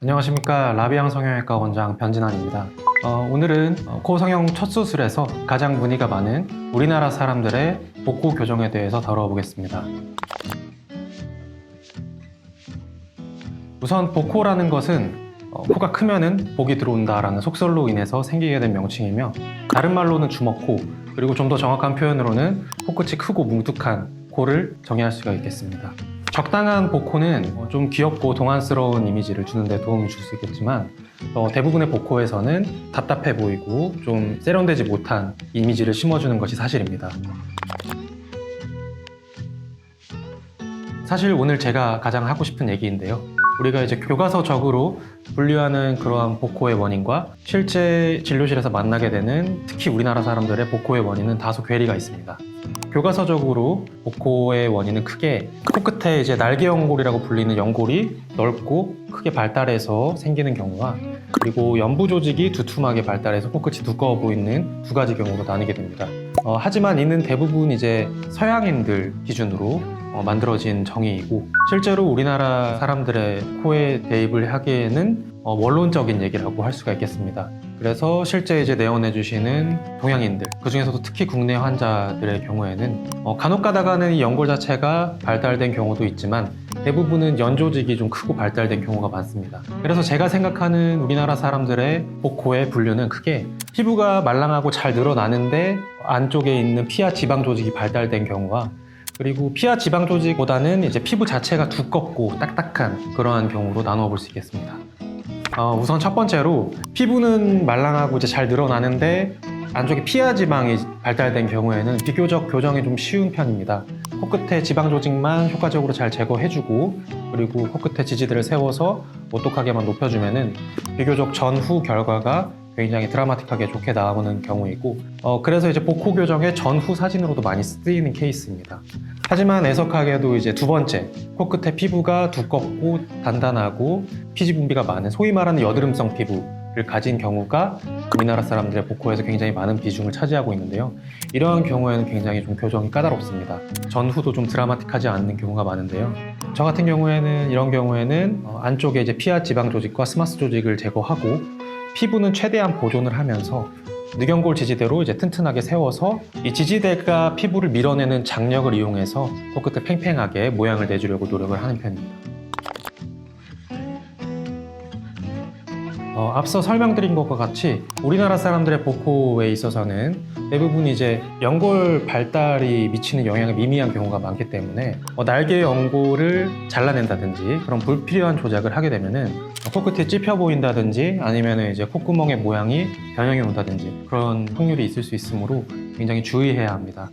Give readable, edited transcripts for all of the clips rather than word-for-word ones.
안녕하십니까. 라비앙 성형외과 원장 변진환입니다. 오늘은 코 성형 첫 수술에서 가장 문의가 많은 우리나라 사람들의 복코 교정에 대해서 다뤄보겠습니다. 우선 복코라는 것은 코가 크면은 복이 들어온다라는 속설로 인해서 생기게 된 명칭이며, 다른 말로는 주먹코, 그리고 좀 더 정확한 표현으로는 코끝이 크고 뭉툭한 코를 정의할 수가 있겠습니다. 적당한 복코는 좀 귀엽고 동안스러운 이미지를 주는 데 도움이 줄 수 있겠지만, 대부분의 복코에서는 답답해 보이고 좀 세련되지 못한 이미지를 심어주는 것이 사실입니다. 사실 오늘 제가 가장 하고 싶은 얘기인데요. 우리가 이제 교과서적으로 분류하는 그러한 복코의 원인과 실제 진료실에서 만나게 되는, 특히 우리나라 사람들의 복코의 원인은 다소 괴리가 있습니다. 교과서적으로 복코의 원인은 크게 코끝에 이제 날개 연골이라고 불리는 연골이 넓고 크게 발달해서 생기는 경우와, 그리고 연부 조직이 두툼하게 발달해서 코끝이 두꺼워 보이는 두 가지 경우로 나뉘게 됩니다. 하지만 이는 대부분 이제 서양인들 기준으로 만들어진 정의이고, 실제로 우리나라 사람들의 코에 대입을 하기에는 원론적인 얘기라고 할 수가 있겠습니다. 그래서 실제 이제 내원해 주시는 동양인들, 그 중에서도 특히 국내 환자들의 경우에는 간혹 가다가는 이 연골 자체가 발달된 경우도 있지만, 대부분은 연조직이 좀 크고 발달된 경우가 많습니다. 그래서 제가 생각하는 우리나라 사람들의 복코의 분류는 크게 피부가 말랑하고 잘 늘어나는데 안쪽에 있는 피하 지방 조직이 발달된 경우와, 그리고 피하 지방 조직보다는 이제 피부 자체가 두껍고 딱딱한 그러한 경우로 나누어 볼 수 있겠습니다. 우선 첫 번째로, 피부는 말랑하고 이제 잘 늘어나는데 안쪽에 피하 지방이 발달된 경우에는 비교적 교정이 좀 쉬운 편입니다. 코끝에 지방 조직만 효과적으로 잘 제거해주고, 그리고 코끝에 지지대를 세워서 오똑하게만 높여주면은 비교적 전후 결과가 굉장히 드라마틱하게 좋게 나오는 경우이고, 그래서 이제 복코 교정의 전후 사진으로도 많이 쓰이는 케이스입니다. 하지만 애석하게도 이제 두 번째, 코끝의 피부가 두껍고 단단하고 피지 분비가 많은, 소위 말하는 여드름성 피부를 가진 경우가 우리나라 사람들의 복코에서 굉장히 많은 비중을 차지하고 있는데요. 이러한 경우에는 굉장히 좀 교정이 까다롭습니다. 전후도 좀 드라마틱하지 않는 경우가 많은데요. 저 같은 경우에는 이런 경우에는 안쪽에 이제 피하 지방 조직과 스마스 조직을 제거하고, 피부는 최대한 보존을 하면서 늑연골 지지대로 이제 튼튼하게 세워서 이 지지대가 피부를 밀어내는 장력을 이용해서 코끝에 팽팽하게 모양을 내주려고 노력을 하는 편입니다. 앞서 설명드린 것과 같이 우리나라 사람들의 복코에 있어서는 대부분 이제 연골 발달이 미치는 영향이 미미한 경우가 많기 때문에 날개 연골을 잘라낸다든지 그런 불필요한 조작을 하게 되면은 코끝이 찝혀 보인다든지 아니면 이제 콧구멍의 모양이 변형이 온다든지 그런 확률이 있을 수 있으므로 굉장히 주의해야 합니다.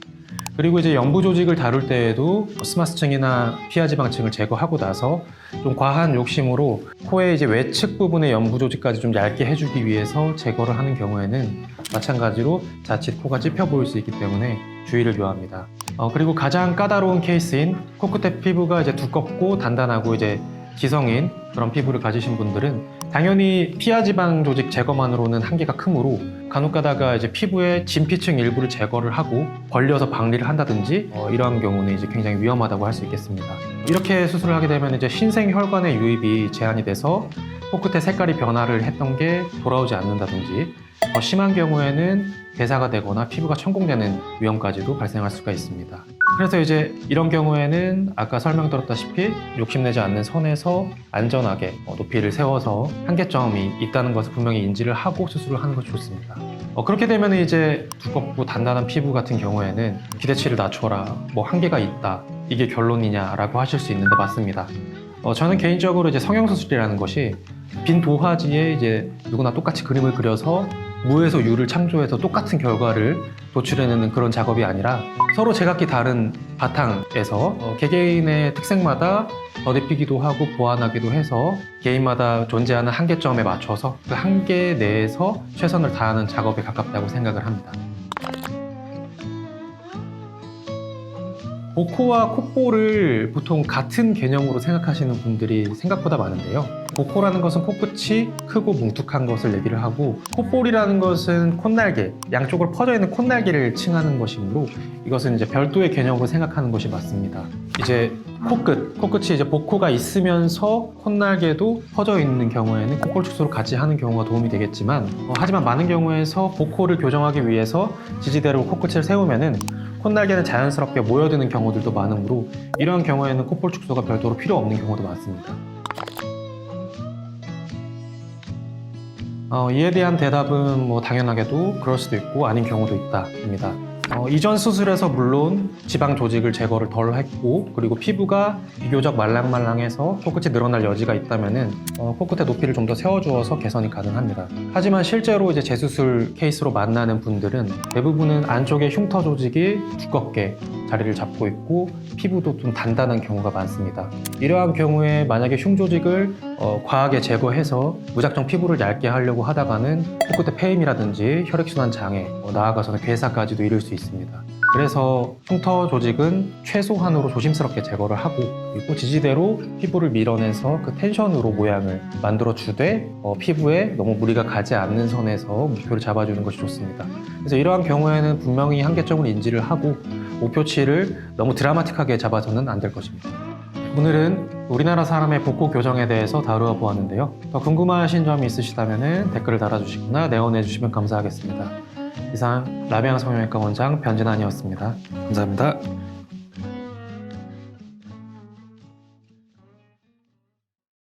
그리고 이제 연부 조직을 다룰 때에도 스마스층이나 피하지방층을 제거하고 나서 좀 과한 욕심으로 코의 이제 외측 부분의 연부 조직까지 좀 얇게 해주기 위해서 제거를 하는 경우에는 마찬가지로 자칫 코가 찝혀 보일 수 있기 때문에 주의를 요합니다. 그리고 가장 까다로운 케이스인 코끝의 피부가 이제 두껍고 단단하고 이제 지성인 그런 피부를 가지신 분들은 당연히 피하지방 조직 제거만으로는 한계가 크므로 간혹 가다가 이제 피부의 진피층 일부를 제거를 하고 벌려서 박리를 한다든지 이러한 경우는 이제 굉장히 위험하다고 할 수 있겠습니다. 이렇게 수술을 하게 되면 이제 신생 혈관의 유입이 제한이 돼서 코끝의 색깔이 변화를 했던 게 돌아오지 않는다든지, 더 심한 경우에는 괴사가 되거나 피부가 천공되는 위험까지도 발생할 수가 있습니다. 그래서 이제 이런 경우에는 아까 설명드렸다시피 욕심내지 않는 선에서 안전하게 높이를 세워서 한계점이 있다는 것을 분명히 인지를 하고 수술을 하는 것이 좋습니다. 그렇게 되면 이제 두껍고 단단한 피부 같은 경우에는 기대치를 낮춰라, 뭐 한계가 있다, 이게 결론이냐라고 하실 수 있는데 맞습니다. 저는 개인적으로 이제 성형수술이라는 것이 빈 도화지에 이제 누구나 똑같이 그림을 그려서 무에서 유를 창조해서 똑같은 결과를 도출해내는 그런 작업이 아니라 서로 제각기 다른 바탕에서 개개인의 특색마다 더딥히기도 하고 보완하기도 해서 개인마다 존재하는 한계점에 맞춰서 그 한계 내에서 최선을 다하는 작업에 가깝다고 생각을 합니다. 복코와 콧볼을 보통 같은 개념으로 생각하시는 분들이 생각보다 많은데요. 복코라는 것은 코끝이 크고 뭉툭한 것을 얘기를 하고, 콧볼이라는 것은 콧날개, 양쪽으로 퍼져 있는 콧날개를 칭하는 것이므로 이것은 이제 별도의 개념으로 생각하는 것이 맞습니다. 이제 코끝이 이제 복코가 있으면서 콧날개도 퍼져 있는 경우에는 코골 축소를 같이 하는 경우가 도움이 되겠지만 하지만 많은 경우에서 복코를 교정하기 위해서 지지대로 코끝을 세우면은 콧날개는 자연스럽게 모여드는 경우들도 많으므로 이러한 경우에는 콧볼 축소가 별도로 필요 없는 경우도 많습니다. 이에 대한 대답은 뭐 당연하게도 그럴 수도 있고 아닌 경우도 있다입니다. 이전 수술에서 물론 지방 조직을 제거를 덜 했고 그리고 피부가 비교적 말랑말랑해서 코끝이 늘어날 여지가 있다면은 코끝의 높이를 좀 더 세워주어서 개선이 가능합니다. 하지만 실제로 이제 재수술 케이스로 만나는 분들은 대부분은 안쪽에 흉터 조직이 두껍게 자리를 잡고 있고 피부도 좀 단단한 경우가 많습니다. 이러한 경우에 만약에 흉 조직을 과하게 제거해서 무작정 피부를 얇게 하려고 하다가는 코끝의 폐임이라든지 혈액순환 장애, 나아가서는 괴사까지도 이를 수 있습니다. 그래서 흉터 조직은 최소한으로 조심스럽게 제거를 하고 그리고 지지대로 피부를 밀어내서 그 텐션으로 모양을 만들어 주되 피부에 너무 무리가 가지 않는 선에서 목표를 잡아주는 것이 좋습니다. 그래서 이러한 경우에는 분명히 한계점을 인지를 하고 목표치를 너무 드라마틱하게 잡아서는 안 될 것입니다. 오늘은 우리나라 사람의 복코 교정에 대해서 다루어 보았는데요. 더 궁금하신 점이 있으시다면 댓글을 달아주시거나 내원해 주시면 감사하겠습니다. 이상 라비앙 성형외과 원장 변진환이었습니다. 감사합니다.